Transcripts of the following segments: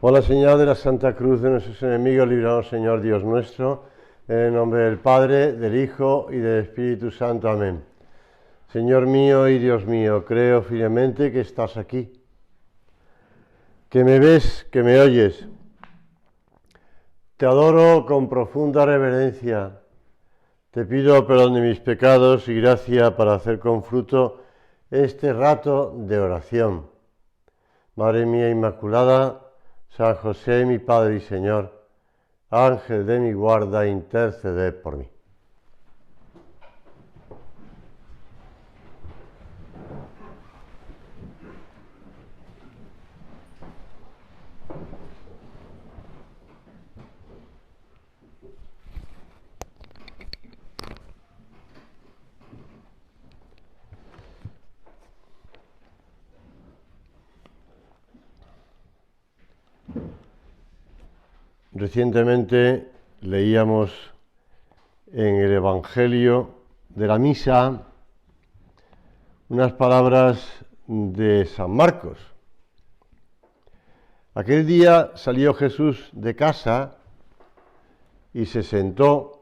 Por la señal de la Santa Cruz de nuestros enemigos, líbranos, Señor Dios nuestro, en el nombre del Padre, del Hijo y del Espíritu Santo. Amén. Señor mío y Dios mío, creo firmemente que estás aquí, que me ves, que me oyes. Te adoro con profunda reverencia. Te pido perdón de mis pecados y gracia para hacer con fruto este rato de oración. Madre mía Inmaculada, San José, mi Padre y Señor, Ángel de mi guarda, interceded por mí. Recientemente leíamos en el Evangelio de la Misa unas palabras de San Marcos. Aquel día salió Jesús de casa y se sentó.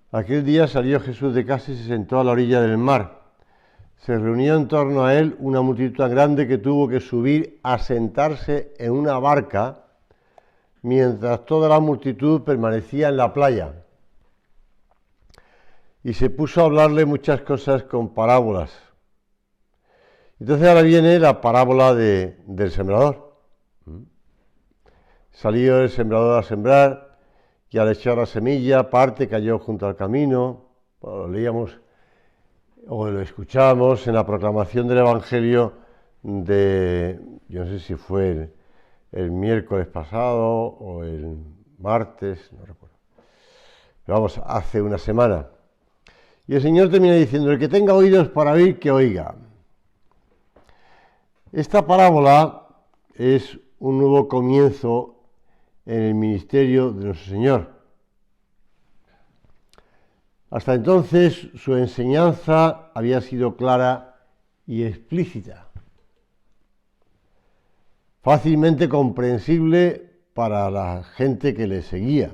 Aquel día salió Jesús de casa y se sentó a la orilla del mar. Se reunió en torno a él una multitud tan grande que tuvo que subir a sentarse en una barca, mientras toda la multitud permanecía en la playa. Y se puso a hablarle muchas cosas con parábolas. Entonces ahora viene la parábola del sembrador. Salió el sembrador a sembrar, y al echar la semilla, parte cayó junto al camino. Lo leíamos o lo escuchamos en la proclamación del Evangelio de, yo no sé si fue el miércoles pasado o el martes, no recuerdo, pero vamos, hace una semana. Y el Señor termina diciendo: el que tenga oídos para oír, que oiga. Esta parábola es un nuevo comienzo en el ministerio de nuestro Señor. Hasta entonces su enseñanza había sido clara y explícita, fácilmente comprensible para la gente que le seguía.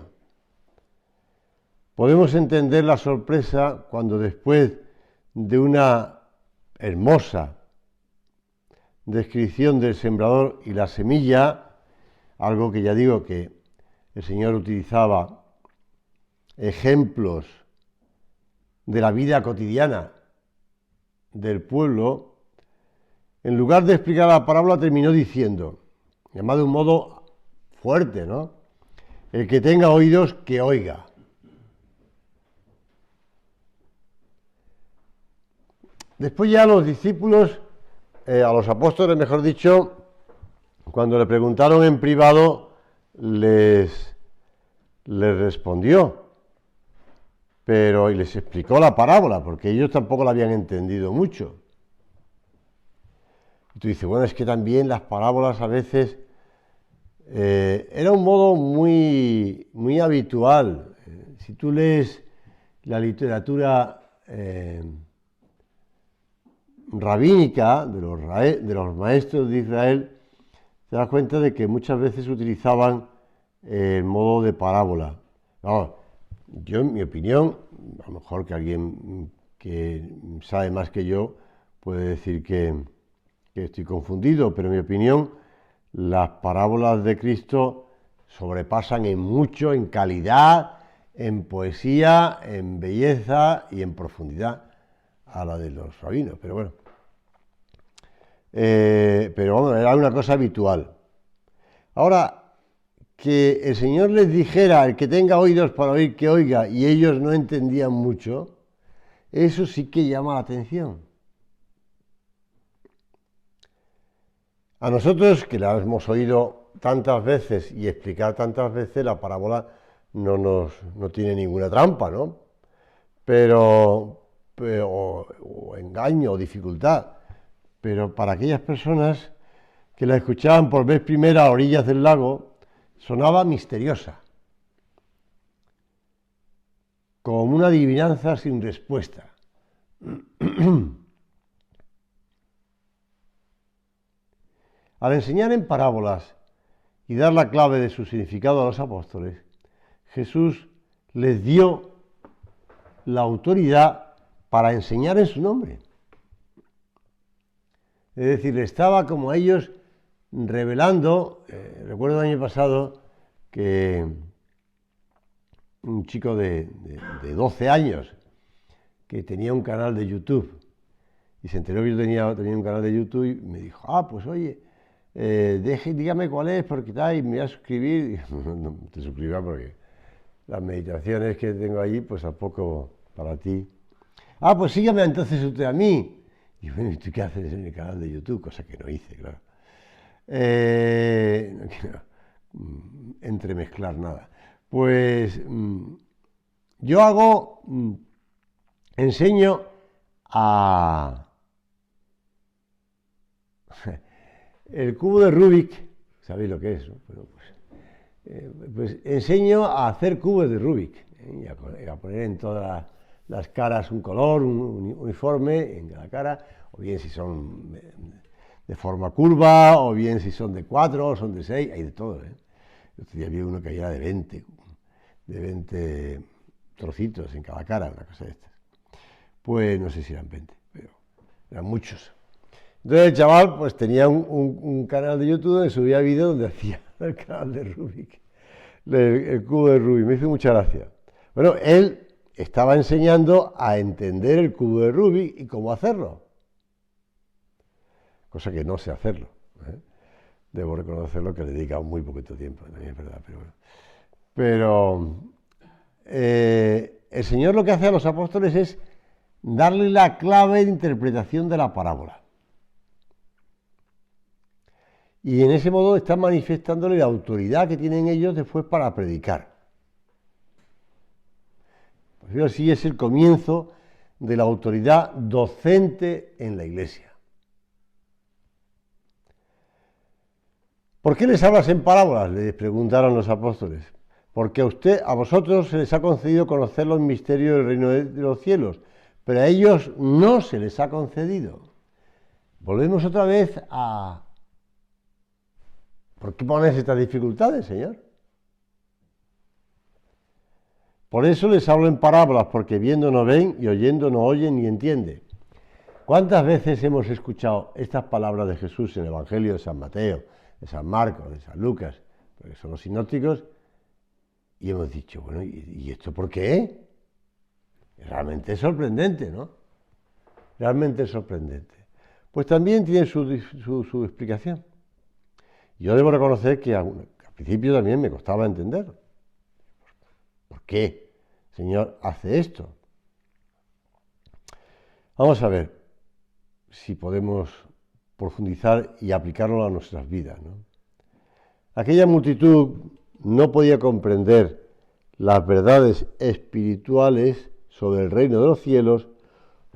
Podemos entender la sorpresa cuando, después de una hermosa descripción del sembrador y la semilla, algo que ya digo que el Señor utilizaba ejemplos de la vida cotidiana del pueblo, en lugar de explicar la parábola terminó diciendo, además de un modo fuerte, ¿no? El que tenga oídos, que oiga. Después ya los discípulos, a los apóstoles, mejor dicho, cuando le preguntaron en privado, les respondió, y les explicó la parábola, porque ellos tampoco la habían entendido mucho. Y tú dices, bueno, es que también las parábolas a veces era un modo muy habitual. Si tú lees la literatura rabínica de los maestros de Israel, te das cuenta de que muchas veces utilizaban el modo de parábola. No, yo, en mi opinión, a lo mejor que alguien que sabe más que yo puede decir que estoy confundido, pero en mi opinión, las parábolas de Cristo sobrepasan en mucho, en calidad, en poesía, en belleza y en profundidad a la de los rabinos. Pero bueno, era una cosa habitual. Ahora, que el Señor les dijera: el que tenga oídos para oír, que oiga, y ellos no entendían mucho, eso sí que llama la atención. A nosotros, que la hemos oído tantas veces y explicar tantas veces, la parábola no tiene ninguna trampa, ¿no? O engaño o dificultad. Pero para aquellas personas que la escuchaban por vez primera a orillas del lago, sonaba misteriosa, como una adivinanza sin respuesta. Al enseñar en parábolas y dar la clave de su significado a los apóstoles, Jesús les dio la autoridad para enseñar en su nombre. Es decir, estaba como a ellos revelando. Recuerdo el año pasado que un chico de 12 años que tenía un canal de YouTube y se enteró que yo tenía un canal de YouTube y me dijo, pues oye, dígame cuál es, porque tal, y me voy a suscribir. No te suscribas porque las meditaciones que tengo allí, pues tampoco para ti. Pues sígame entonces usted a mí. Y bueno, ¿y tú qué haces en el canal de YouTube? Cosa que no hice, claro. No quiero entremezclar nada. Pues yo enseño a el cubo de Rubik. ¿Sabéis lo que es, no? Bueno, pues enseño a hacer cubos de Rubik, y a poner en todas las caras un color, un uniforme en cada cara, o bien si son de forma curva, o bien si son de 4 o son de 6, hay de todo. El otro día vi uno que era de 20 trocitos en cada cara, una cosa de estas. Pues no sé si eran 20, pero eran muchos. Entonces el chaval pues tenía un canal de YouTube donde subía vídeos donde hacía el canal de Rubik, el cubo de Rubik. Me hizo mucha gracia. Bueno, él estaba enseñando a entender el cubo de Rubik y cómo hacerlo. Cosa que no sé hacerlo. Debo reconocerlo que le he dedicado muy poquito tiempo, también es verdad, pero bueno. Pero el Señor lo que hace a los apóstoles es darle la clave de interpretación de la parábola. Y en ese modo está manifestándole la autoridad que tienen ellos después para predicar. Pues así es el comienzo de la autoridad docente en la Iglesia. ¿Por qué les hablas en parábolas?, les preguntaron los apóstoles. Porque a vosotros se les ha concedido conocer los misterios del reino de los cielos, pero a ellos no se les ha concedido. Volvemos otra vez a... ¿Por qué pones estas dificultades, Señor? Por eso les hablo en parábolas, porque viendo no ven y oyendo no oyen ni entienden. ¿Cuántas veces hemos escuchado estas palabras de Jesús en el Evangelio de San Mateo, de San Marcos, de San Lucas, porque son los sinópticos, y hemos dicho, bueno, ¿y esto por qué? Realmente es sorprendente, ¿no? Realmente es sorprendente. Pues también tiene su explicación. Yo debo reconocer que al principio también me costaba entenderlo. ¿Por qué el Señor hace esto? Vamos a ver si podemos profundizar y aplicarlo a nuestras vidas, ¿no? Aquella multitud no podía comprender las verdades espirituales sobre el reino de los cielos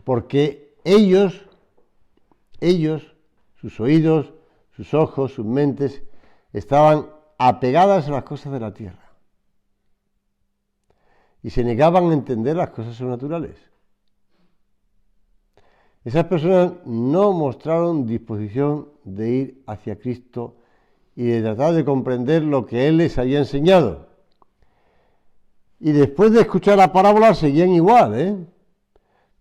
porque ellos, sus oídos, sus ojos, sus mentes, estaban apegadas a las cosas de la tierra y se negaban a entender las cosas sobrenaturales. Esas personas no mostraron disposición de ir hacia Cristo y de tratar de comprender lo que Él les había enseñado. Y después de escuchar la parábola seguían igual,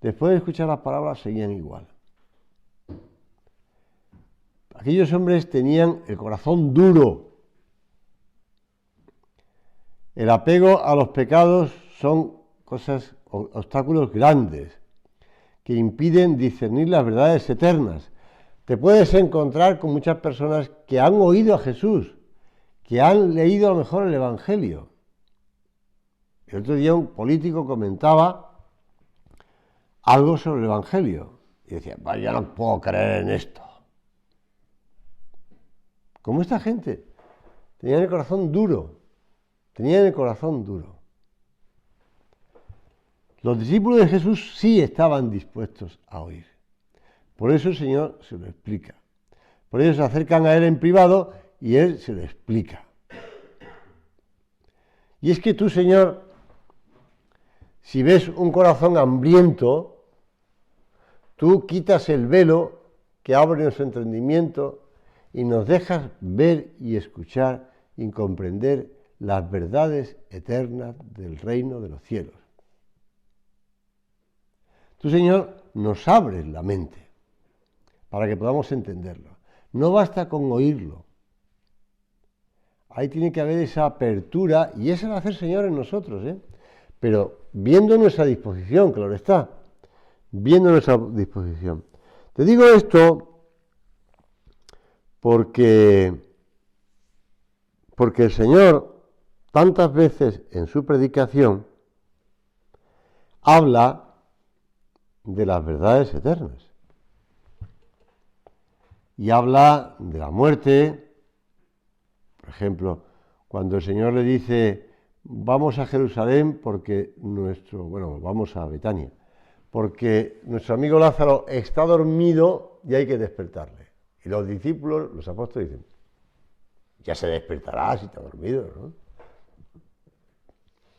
Después de escuchar las parábolas seguían igual. Aquellos hombres tenían el corazón duro. El apego a los pecados son obstáculos grandes que impiden discernir las verdades eternas. Te puedes encontrar con muchas personas que han oído a Jesús, que han leído a lo mejor el Evangelio. El otro día un político comentaba algo sobre el Evangelio y decía, yo no puedo creer en esto. Como esta gente, tenían el corazón duro, Los discípulos de Jesús sí estaban dispuestos a oír. Por eso el Señor se lo explica. Por eso se acercan a Él en privado y Él se lo explica. Y es que tú, Señor, si ves un corazón hambriento, tú quitas el velo que abre nuestro entendimiento y nos dejas ver y escuchar y comprender las verdades eternas del reino de los cielos. Tú, Señor, nos abres la mente para que podamos entenderlo. No basta con oírlo. Ahí tiene que haber esa apertura, y eso va a hacer el Señor en nosotros, pero viendo nuestra disposición, claro está, viendo nuestra disposición. Te digo esto porque el Señor tantas veces en su predicación habla de las verdades eternas y habla de la muerte. Por ejemplo, cuando el Señor le dice, vamos a Jerusalén porque vamos a Betania, porque nuestro amigo Lázaro está dormido y hay que despertarle. Y los discípulos, los apóstoles dicen, ya se despertará si está dormido, ¿no?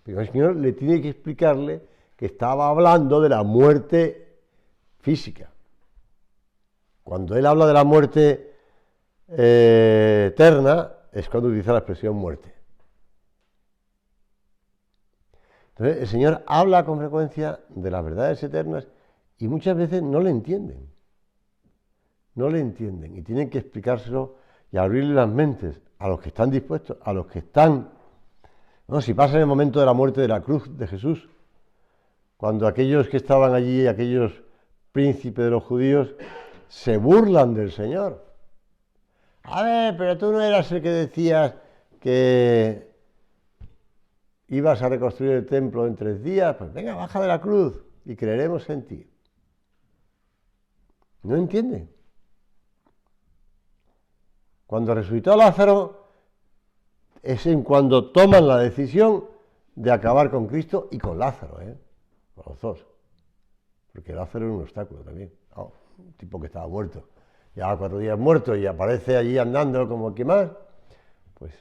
Pero el Señor le tiene que explicarle que estaba hablando de la muerte física. Cuando Él habla de la muerte eterna, es cuando utiliza la expresión muerte. Entonces, el Señor habla con frecuencia de las verdades eternas y muchas veces no le entienden. No le entienden y tienen que explicárselo y abrirle las mentes a los que están dispuestos, a los que están. No, si pasa en el momento de la muerte de la cruz de Jesús, cuando aquellos que estaban allí, aquellos príncipes de los judíos, se burlan del Señor. A ver, pero tú no eras el que decías que ibas a reconstruir el templo en 3 días, pues venga, baja de la cruz y creeremos en ti. No entienden. Cuando resucitó Lázaro es en cuando toman la decisión de acabar con Cristo y con Lázaro, con los dos. Porque Lázaro era un obstáculo también. Un tipo que estaba muerto. Llevaba 4 días muerto y aparece allí andando como que más. Pues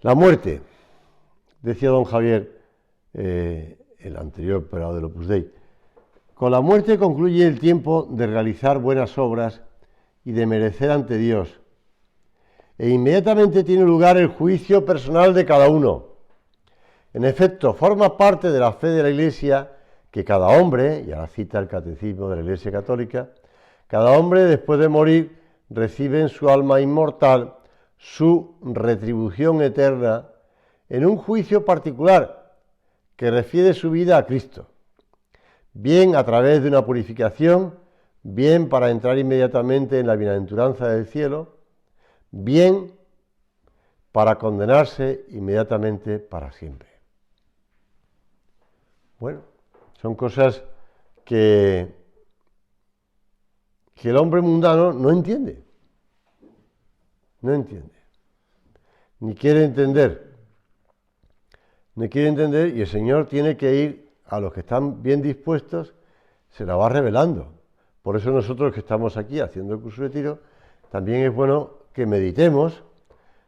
la muerte, decía don Javier, el anterior operador del Opus Dei, con la muerte concluye el tiempo de realizar buenas obras y de merecer ante Dios. E inmediatamente tiene lugar el juicio personal de cada uno. En efecto, forma parte de la fe de la Iglesia que cada hombre, y ahora cita el Catecismo de la Iglesia Católica, cada hombre después de morir recibe en su alma inmortal su retribución eterna en un juicio particular que refiere su vida a Cristo, bien a través de una purificación, bien para entrar inmediatamente en la bienaventuranza del cielo, bien para condenarse inmediatamente para siempre. Bueno, son cosas que el hombre mundano no entiende, ni quiere entender, y el Señor tiene que ir a los que están bien dispuestos, se la va revelando. Por eso nosotros que estamos aquí haciendo el curso de retiro, también es bueno que meditemos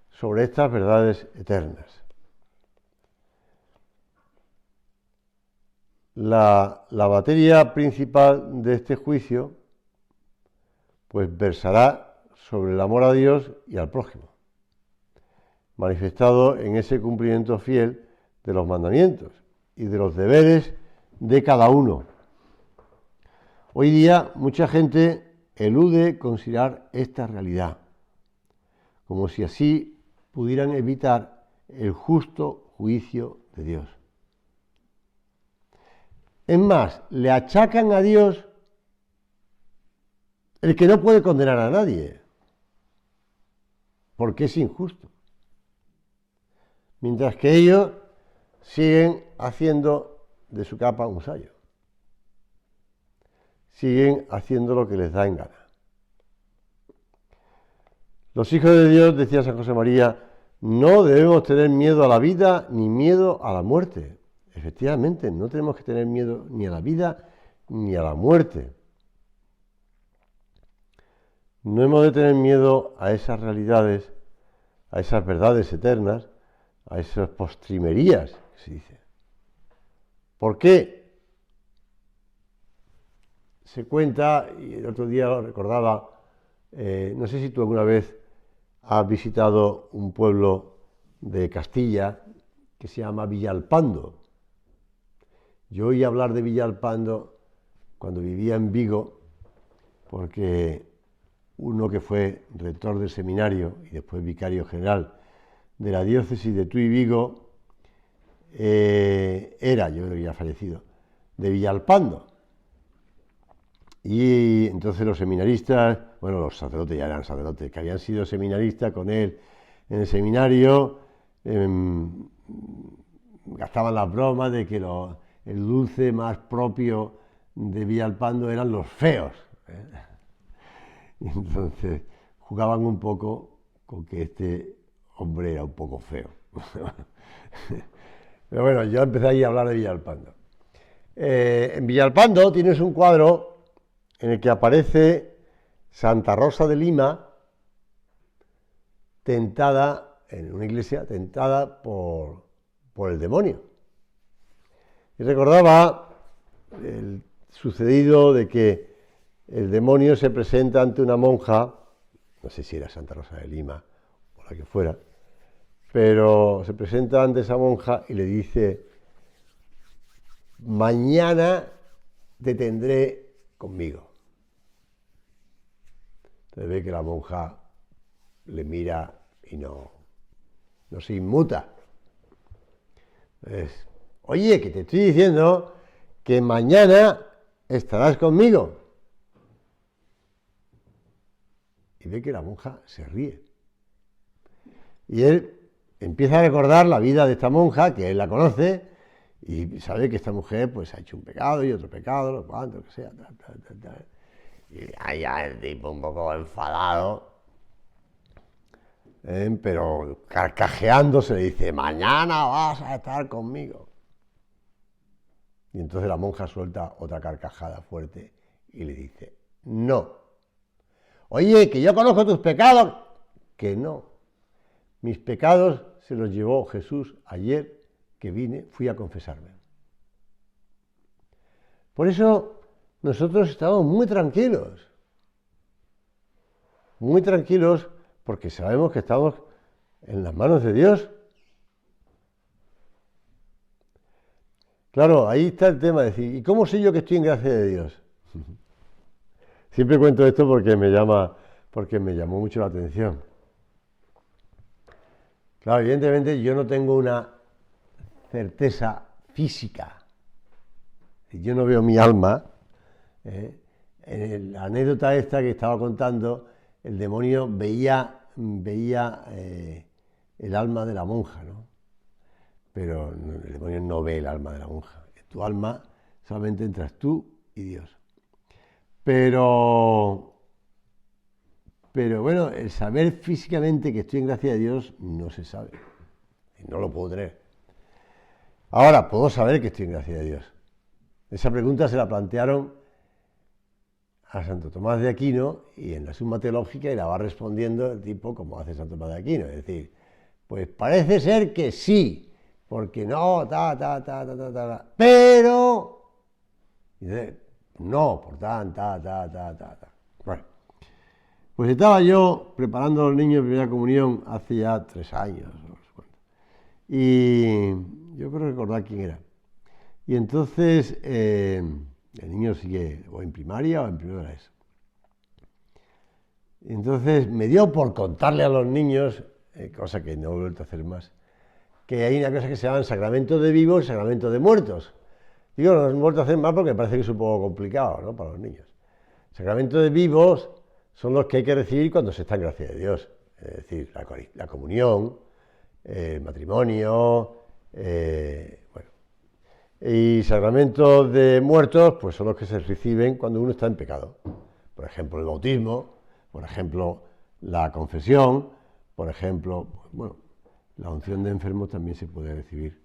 sobre estas verdades eternas. La materia principal de este juicio pues versará sobre el amor a Dios y al prójimo, manifestado en ese cumplimiento fiel de los mandamientos y de los deberes de cada uno. Hoy día mucha gente elude considerar esta realidad, como si así pudieran evitar el justo juicio de Dios. Es más, le achacan a Dios el que no puede condenar a nadie, porque es injusto. Mientras que ellos siguen haciendo de su capa un sayo. Siguen haciendo lo que les da en gana. Los hijos de Dios, decía San José María, no debemos tener miedo a la vida ni miedo a la muerte. Efectivamente, no tenemos que tener miedo ni a la vida ni a la muerte. No hemos de tener miedo a esas realidades, a esas verdades eternas, a esas postrimerías, que se dice. ¿Por qué? Se cuenta, y el otro día lo recordaba, no sé si tú alguna vez has visitado un pueblo de Castilla que se llama Villalpando. Yo oí hablar de Villalpando cuando vivía en Vigo, porque uno que fue rector del seminario y después vicario general de la diócesis de Tuy Vigo, era, yo creo que ya fallecido, de Villalpando. Y entonces los seminaristas, bueno, los sacerdotes ya eran sacerdotes, que habían sido seminaristas con él en el seminario, gastaban las bromas de que el dulce más propio de Villalpando eran los feos. Y entonces jugaban un poco con que este hombre era un poco feo. Pero bueno, yo empecé ahí a hablar de Villalpando. En Villalpando tienes un cuadro en el que aparece Santa Rosa de Lima tentada, en una iglesia, tentada por el demonio. Y recordaba el sucedido de que el demonio se presenta ante una monja, no sé si era Santa Rosa de Lima o la que fuera, pero se presenta ante esa monja y le dice: mañana te tendré conmigo. Entonces ve que la monja le mira y no se inmuta. Entonces, oye, que te estoy diciendo que mañana estarás conmigo. Y ve que la monja se ríe. Y él empieza a recordar la vida de esta monja, que él la conoce, y sabe que esta mujer pues ha hecho un pecado y otro pecado, lo cuanto, lo que sea, tal. Y ahí ya el tipo un poco enfadado, pero carcajeando se le dice: mañana vas a estar conmigo. Y entonces la monja suelta otra carcajada fuerte y le dice: no. Oye, que yo conozco tus pecados. Que no. Mis pecados se los llevó Jesús ayer que fui a confesarme. Por eso nosotros estamos muy tranquilos porque sabemos que estamos en las manos de Dios. Claro, ahí está el tema de decir: ¿y cómo sé yo que estoy en gracia de Dios? Siempre cuento esto porque me llamó mucho la atención. Claro, evidentemente yo no tengo una certeza física. Yo no veo mi alma. En la anécdota esta que estaba contando, el demonio veía el alma de la monja, ¿no? Pero el demonio no ve el alma de la monja. En tu alma solamente entras tú y Dios. Pero bueno, el saber físicamente que estoy en gracia de Dios no se sabe. Y no lo puedo tener. Ahora, puedo saber que estoy en gracia de Dios. Esa pregunta se la plantearon a Santo Tomás de Aquino y en la Summa Teológica, y la va respondiendo el tipo como hace Santo Tomás de Aquino. Es decir, pues parece ser que sí, porque no, pero, y dice, no, por tan. Bueno, pues estaba yo preparando a los niños de primera comunión hace ya 3 años, y yo creo recordar quién era. Y entonces el niño sigue o en primaria o en primero de ESO. Y entonces me dio por contarle a los niños, cosa que no he vuelto a hacer más, que hay una cosa que se llama sacramento de vivos y sacramento de muertos. Digo, no he vuelto a hacer más porque me parece que es un poco complicado, ¿no?, para los niños. Sacramento de vivos son los que hay que recibir cuando se está en gracia de Dios. Es decir, la comunión, el matrimonio, bueno. Y sacramentos de muertos, pues son los que se reciben cuando uno está en pecado. Por ejemplo, el bautismo, por ejemplo, la confesión, por ejemplo, bueno, la unción de enfermos también se puede recibir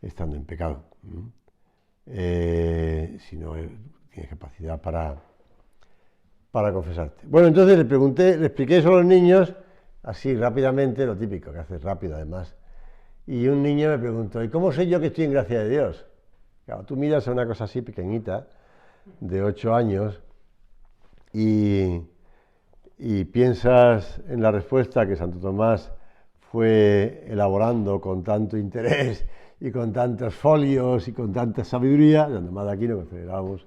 estando en pecado. Si no tienes capacidad para confesarte. Bueno, entonces le expliqué eso a los niños, así rápidamente, lo típico, que haces rápido además, Y un niño me preguntó, ¿y cómo sé yo que estoy en gracia de Dios? Claro, tú miras a una cosa así pequeñita, de 8 años, y, y piensas en la respuesta que Santo Tomás fue elaborando con tanto interés y con tantos folios y con tanta sabiduría, Santo Tomás de Aquino, que celebramos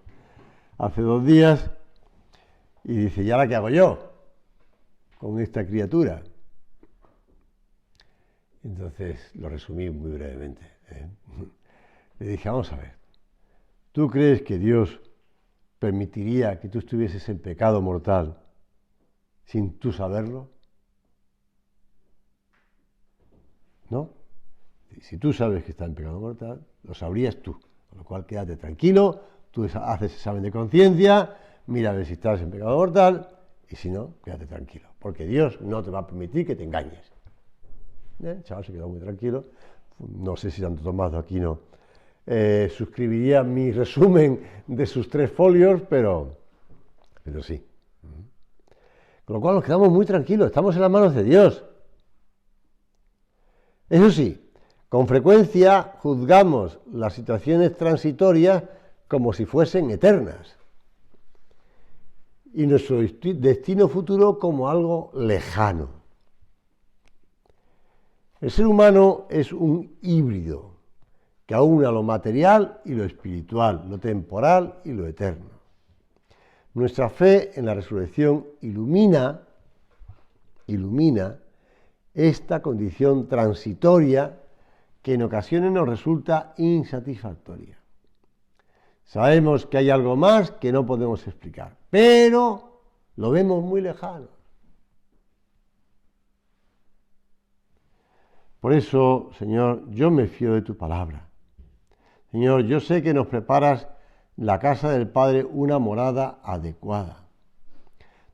hace 2 días, y dice, ¿y ahora qué hago yo con esta criatura? Entonces lo resumí muy brevemente. Le dije, vamos a ver, ¿tú crees que Dios permitiría que tú estuvieses en pecado mortal sin tú saberlo? ¿No? Si tú sabes que está en pecado mortal, lo sabrías tú. Con lo cual, quédate tranquilo, tú haces examen de conciencia, mira a ver si estás en pecado mortal, y si no, quédate tranquilo, porque Dios no te va a permitir que te engañes. El chaval se quedó muy tranquilo. No sé si Santo Tomás de Aquino suscribiría mi resumen de sus 3 folios, pero sí. Con lo cual nos quedamos muy tranquilos, estamos en las manos de Dios. Eso sí, con frecuencia juzgamos las situaciones transitorias como si fuesen eternas y nuestro destino futuro como algo lejano. El ser humano es un híbrido que aúna lo material y lo espiritual, lo temporal y lo eterno. Nuestra fe en la resurrección ilumina esta condición transitoria que en ocasiones nos resulta insatisfactoria. Sabemos que hay algo más que no podemos explicar, pero lo vemos muy lejano. Por eso, Señor, yo me fío de tu palabra. Señor, yo sé que nos preparas la casa del Padre una morada adecuada.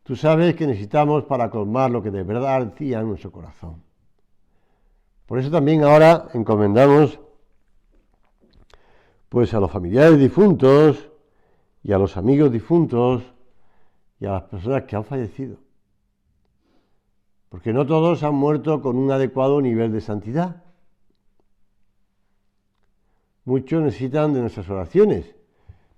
Tú sabes que necesitamos para colmar lo que de verdad ardía en nuestro corazón. Por eso también ahora encomendamos pues a los familiares difuntos y a los amigos difuntos y a las personas que han fallecido. Porque no todos han muerto con un adecuado nivel de santidad. Muchos necesitan de nuestras oraciones,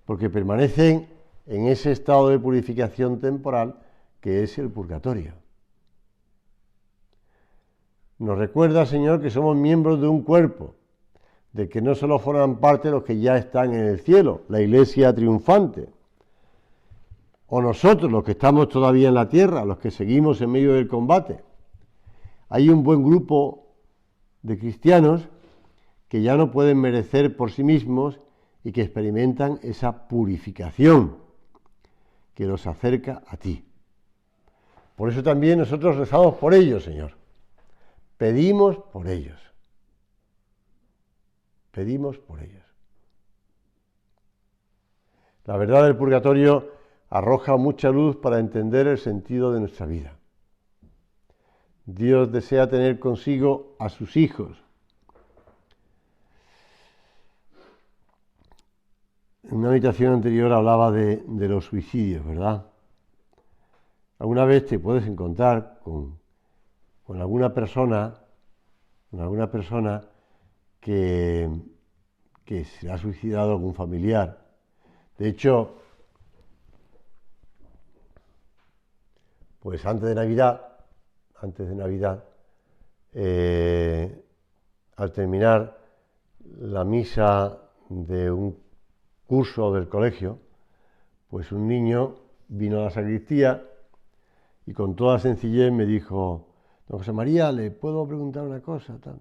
porque permanecen en ese estado de purificación temporal que es el purgatorio. Nos recuerda, Señor, que somos miembros de un cuerpo, de que no solo forman parte los que ya están en el cielo, la iglesia triunfante, o nosotros, los que estamos todavía en la tierra, los que seguimos en medio del combate. Hay un buen grupo de cristianos que ya no pueden merecer por sí mismos y que experimentan esa purificación que los acerca a ti. Por eso también nosotros rezamos por ellos, Señor. Pedimos por ellos. Pedimos por ellos. La verdad del purgatorio arroja mucha luz para entender el sentido de nuestra vida. Dios desea tener consigo a sus hijos. En una meditación anterior hablaba de los suicidios, ¿verdad? Alguna vez te puedes encontrar con alguna persona que se ha suicidado algún familiar. De hecho, pues antes de Navidad, al terminar la misa de un curso del colegio, pues un niño vino a la sacristía y con toda sencillez me dijo: don José María, ¿le puedo preguntar una cosa? Tal.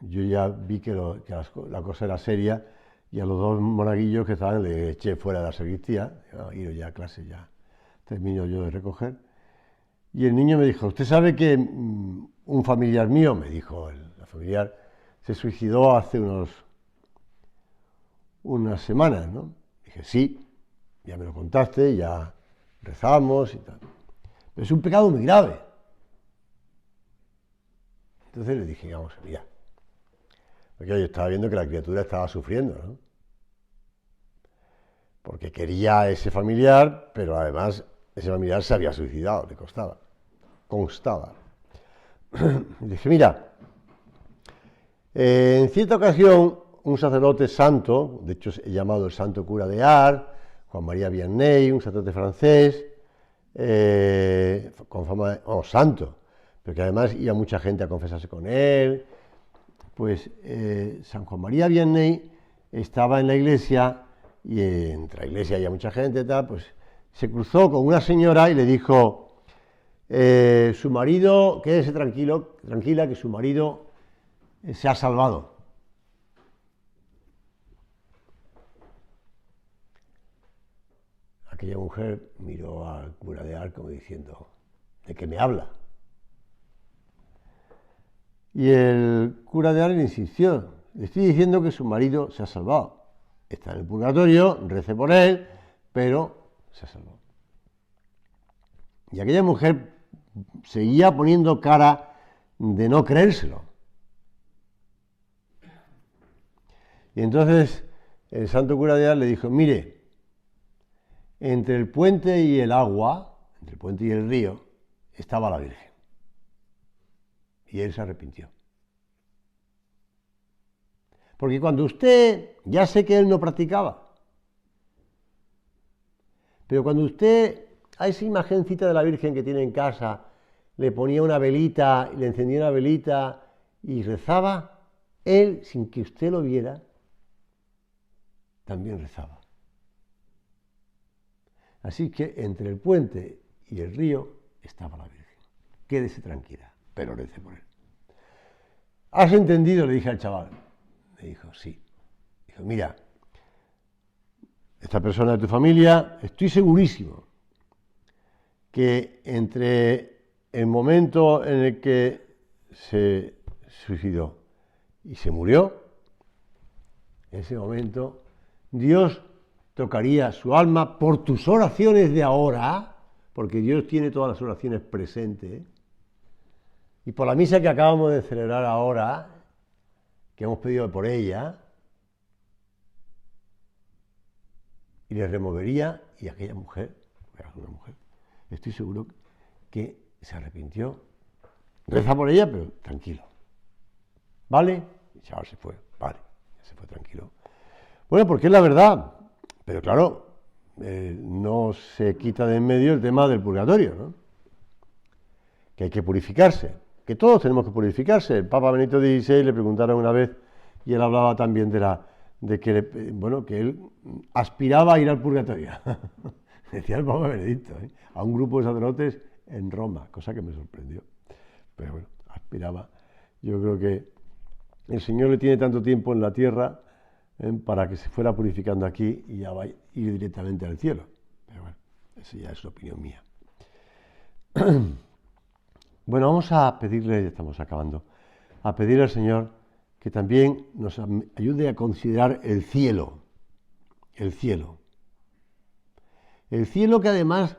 Yo ya vi que la cosa era seria y a los 2 monaguillos que estaban le eché fuera de la sacristía. Ido ya a clase, ya termino yo de recoger. Y el niño me dijo: ¿usted sabe que un familiar mío, me dijo la familiar, se suicidó hace unas semanas, ¿no? Dije: sí, ya me lo contaste, ya rezamos y tal. Pero es un pecado muy grave. Entonces le dije: vamos, mira, porque yo estaba viendo que la criatura estaba sufriendo, ¿no? Porque quería a ese familiar, pero además ese familiar se había suicidado, le constaba. Y dije: mira, En cierta ocasión, un sacerdote santo, de hecho es llamado el Santo Cura de Ars, Juan María Vianney, un sacerdote francés, con fama de santo, pero que además iba mucha gente a confesarse con él, pues San Juan María Vianney estaba en la iglesia, y entre la iglesia había mucha gente y tal, pues se cruzó con una señora y le dijo, su marido, quédese tranquila, que su marido se ha salvado. Aquella mujer miró al cura de Ars como diciendo, ¿de qué me habla? Y el cura de Ars le insistió, le estoy diciendo que su marido se ha salvado. Está en el purgatorio, rece por él, pero se ha salvado. Y aquella mujer seguía poniendo cara de no creérselo. Y entonces el santo cura de Ars le dijo, mire, entre el puente y el agua, entre el puente y el río, estaba la Virgen. Y él se arrepintió. Porque cuando usted, ya sé que él no practicaba, pero cuando usted a esa imagencita de la Virgen que tiene en casa le ponía una velita, le encendía una velita y rezaba, él, sin que usted lo viera, también rezaba. Así que entre el puente y el río estaba la Virgen. Quédese tranquila, pero rece por él. ¿Has entendido?, le dije al chaval. Me dijo, sí. Dijo, mira, esta persona de tu familia, estoy segurísimo que entre el momento en el que se suicidó y se murió, en ese momento Dios tocaría su alma por tus oraciones de ahora, porque Dios tiene todas las oraciones presentes, y por la misa que acabamos de celebrar ahora, que hemos pedido por ella, y le removería, y aquella mujer, era una mujer, estoy seguro que se arrepintió, reza por ella, pero tranquilo, ¿vale? Y el chaval se fue, vale, se fue tranquilo. Bueno, porque es la verdad, pero claro, no se quita de en medio el tema del purgatorio, ¿no? Que hay que purificarse, que todos tenemos que purificarse. El Papa Benedicto XVI le preguntaron una vez, y él hablaba también de que él aspiraba a ir al purgatorio. Decía el Papa Benedicto, a un grupo de sacerdotes en Roma, cosa que me sorprendió. Pero bueno, aspiraba. Yo creo que el Señor le tiene tanto tiempo en la tierra para que se fuera purificando aquí y ya va a ir directamente al cielo. Pero bueno, esa ya es opinión mía. Bueno, vamos a pedirle, ya estamos acabando, a pedirle al Señor que también nos ayude a considerar el cielo. El cielo. El cielo, que además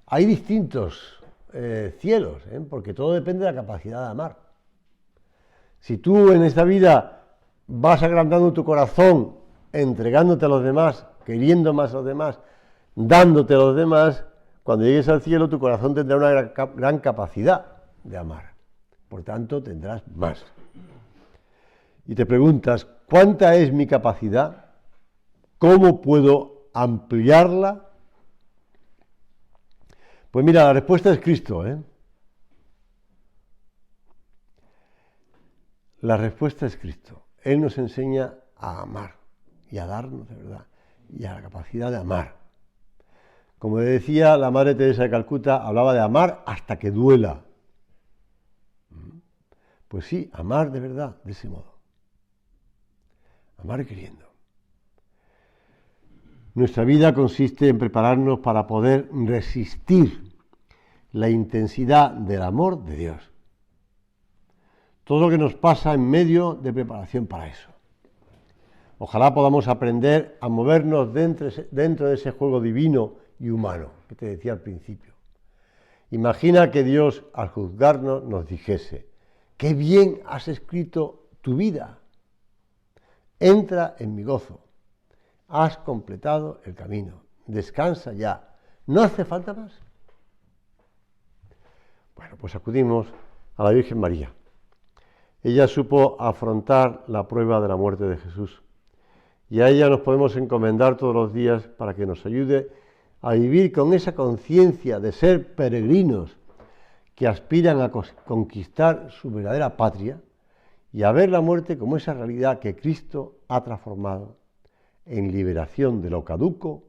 hay distintos cielos, porque todo depende de la capacidad de amar. Si tú en esta vida vas agrandando tu corazón, entregándote a los demás, queriendo más a los demás, dándote a los demás, cuando llegues al cielo tu corazón tendrá una gran capacidad de amar. Por tanto, tendrás más. Y te preguntas, ¿cuánta es mi capacidad? ¿Cómo puedo ampliarla? Pues mira, la respuesta es Cristo, La respuesta es Cristo. Él nos enseña a amar y a darnos de verdad y a la capacidad de amar. Como decía la Madre Teresa de Calcuta, hablaba de amar hasta que duela. Pues sí, amar de verdad, de ese modo. Amar queriendo. Nuestra vida consiste en prepararnos para poder resistir la intensidad del amor de Dios. Todo lo que nos pasa en medio de preparación para eso. Ojalá podamos aprender a movernos dentro de ese juego divino y humano que te decía al principio. Imagina que Dios, al juzgarnos, nos dijese: qué bien has escrito tu vida, entra en mi gozo, has completado el camino, descansa ya, ¿no hace falta más? Bueno, pues acudimos a la Virgen María. Ella supo afrontar la prueba de la muerte de Jesús. Y a ella nos podemos encomendar todos los días para que nos ayude a vivir con esa conciencia de ser peregrinos que aspiran a conquistar su verdadera patria y a ver la muerte como esa realidad que Cristo ha transformado en liberación de lo caduco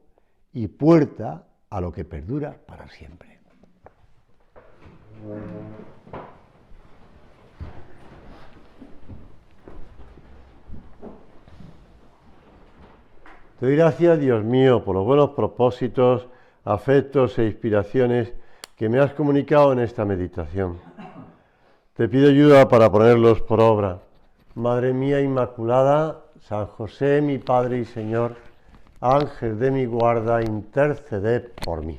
y puerta a lo que perdura para siempre. Te doy gracias, Dios mío, por los buenos propósitos, afectos e inspiraciones que me has comunicado en esta meditación. Te pido ayuda para ponerlos por obra. Madre mía Inmaculada, San José, mi Padre y Señor, Ángel de mi guarda, interceded por mí.